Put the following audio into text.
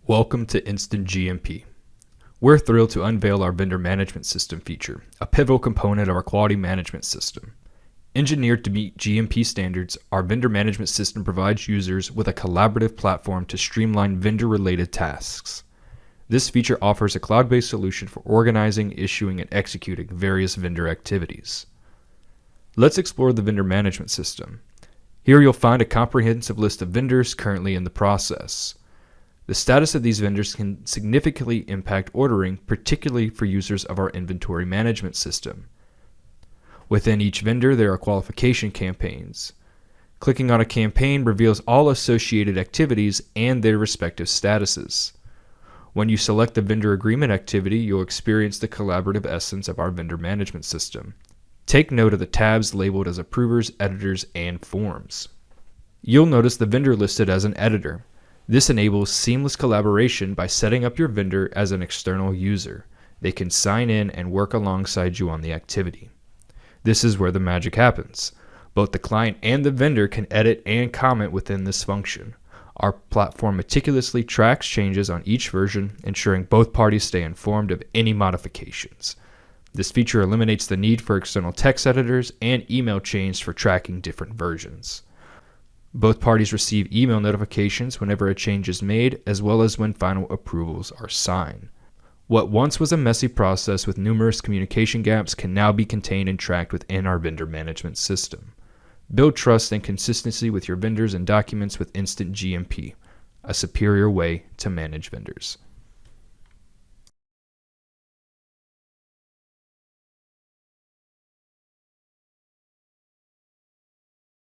Welcome to InstantGMP. We're thrilled to unveil our vendor management system feature, a pivotal component of our quality management system. Engineered to meet GMP standards, our vendor management system provides users with a collaborative platform to streamline vendor-related tasks. This feature offers a cloud-based solution for organizing, issuing, and executing various vendor activities. Let's explore the vendor management system. Here you'll find a comprehensive list of vendors currently in the process. The status of these vendors can significantly impact ordering, particularly for users of our inventory management system. Within each vendor, there are qualification campaigns. Clicking on a campaign reveals all associated activities and their respective statuses. When you select the vendor agreement activity, you'll experience the collaborative essence of our vendor management system. Take note of the tabs labeled as approvers, editors, and forms. You'll notice the vendor listed as an editor. This enables seamless collaboration by setting up your vendor as an external user. They can sign in and work alongside you on the activity. This is where the magic happens. Both the client and the vendor can edit and comment within this function. Our platform meticulously tracks changes on each version, ensuring both parties stay informed of any modifications. This feature eliminates the need for external text editors and email chains for tracking different versions. Both parties receive email notifications whenever a change is made, as well as when final approvals are signed. What once was a messy process with numerous communication gaps can now be contained and tracked within our vendor management system. Build trust and consistency with your vendors and documents with InstantGMP, a superior way to manage vendors.